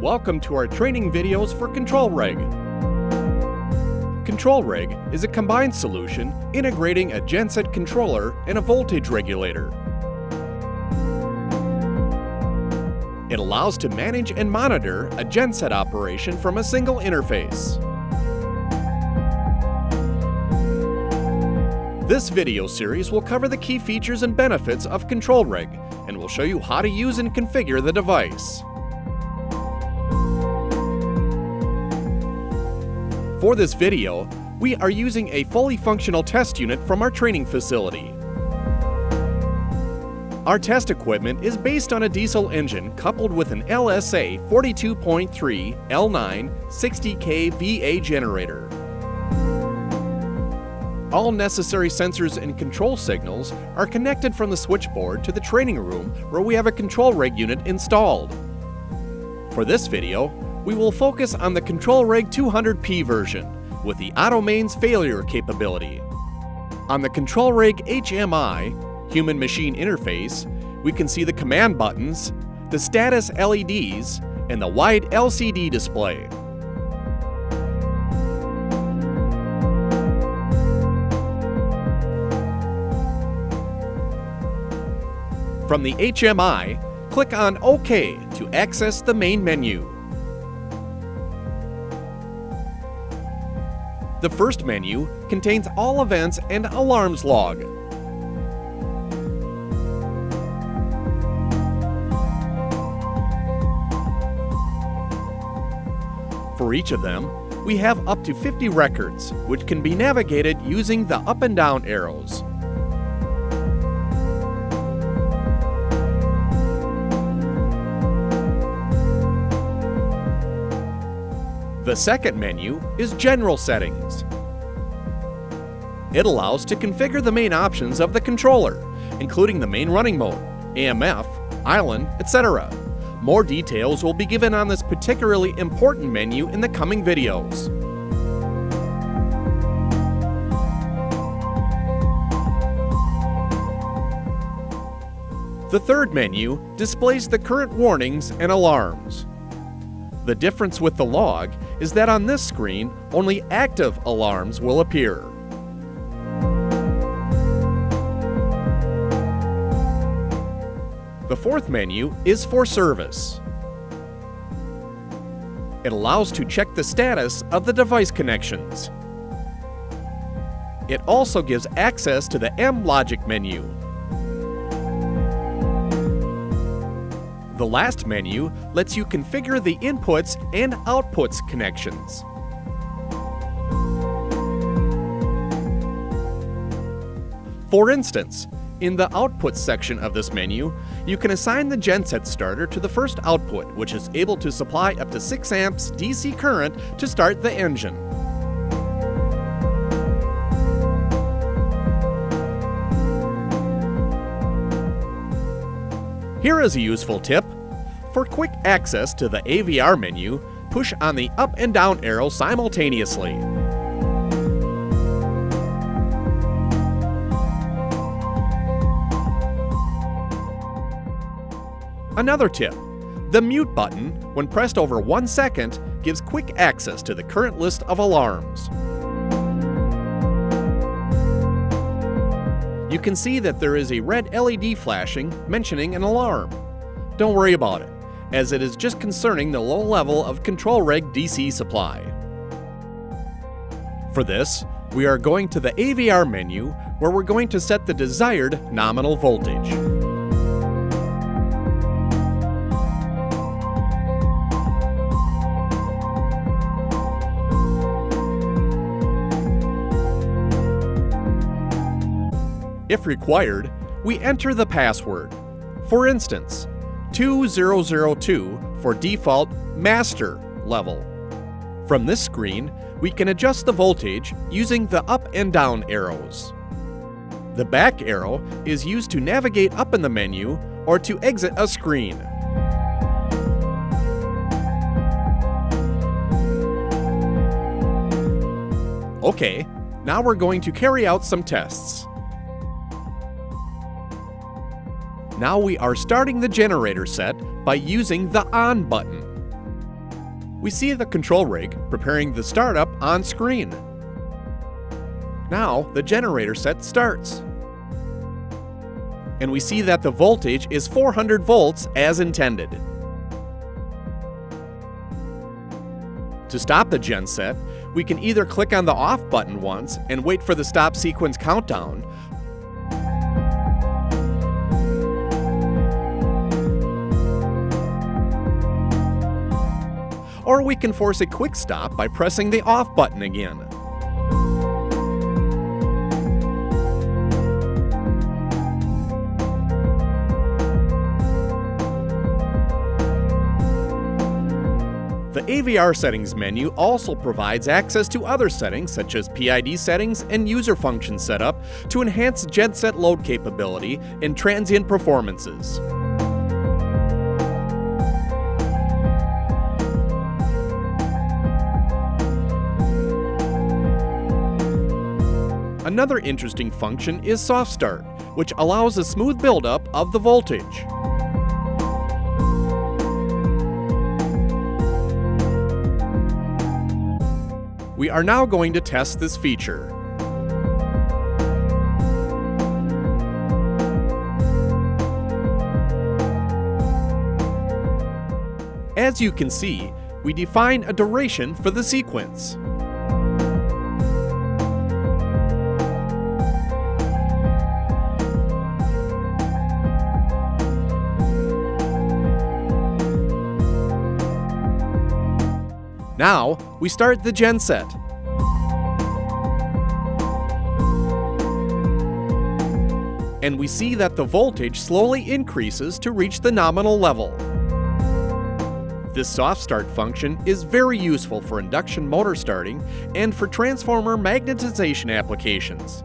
welcome to our training videos for ControlReg. ControlReg is a combined solution integrating a genset controller and a voltage regulator. It allows to manage and monitor a genset operation from a single interface. This video series will cover the key features and benefits of ControlReg and will show you how to use and configure the device. For this video, we are using a fully functional test unit from our training facility. Our test equipment is based on a diesel engine coupled with an LSA 42.3 L9 60K VA generator. All necessary sensors and control signals are connected from the switchboard to the training room where we have a ControlReg unit installed. For this video, we will focus on the ControlReg 200P version with the auto mains failure capability. On the ControlReg HMI, human machine interface, we can see the command buttons, the status LEDs, and the wide LCD display. From the HMI, click on OK to access the main menu. The first menu contains all events and alarms log. For each of them, we have up to 50 records, which can be navigated using the up and down arrows. The second menu is General Settings. It allows to configure the main options of the controller, including the main running mode, AMF, island, etc. More details will be given on this particularly important menu in the coming videos. The third menu displays the current warnings and alarms. The difference with the log is that on this screen, only active alarms will appear. The fourth menu is for service. It allows to check the status of the device connections. It also gives access to the M-Logic menu. The last menu lets you configure the inputs and outputs connections. For instance, in the Outputs section of this menu, you can assign the genset starter to the first output, which is able to supply up to 6 amps DC current to start the engine. Here is a useful tip. For quick access to the AVR menu, push on the up and down arrow simultaneously. Another tip, the mute button, when pressed over 1 second, gives quick access to the current list of alarms. You can see that there is a red LED flashing mentioning an alarm. Don't worry about it, as it is just concerning the low level of ControlReg DC supply. For this, we are going to the AVR menu, where we're going to set the desired nominal voltage. If required, we enter the password. For instance, 2002 for default master level. From this screen, we can adjust the voltage using the up and down arrows. The back arrow is used to navigate up in the menu or to exit a screen. Okay, now we're going to carry out some tests. Now we are starting the generator set by using the on button. We see the control rig preparing the startup on screen. Now the generator set starts. And we see that the voltage is 400 volts as intended. To stop the genset, we can either click on the off button once and wait for the stop sequence countdown, or we can force a quick stop by pressing the off button again. The AVR settings menu also provides access to other settings such as PID settings and user function setup to enhance genset load capability and transient performances. Another interesting function is soft start, which allows a smooth buildup of the voltage. We are now going to test this feature. As you can see, we define a duration for the sequence. Now, we start the genset. And we see that the voltage slowly increases to reach the nominal level. This soft start function is very useful for induction motor starting and for transformer magnetization applications.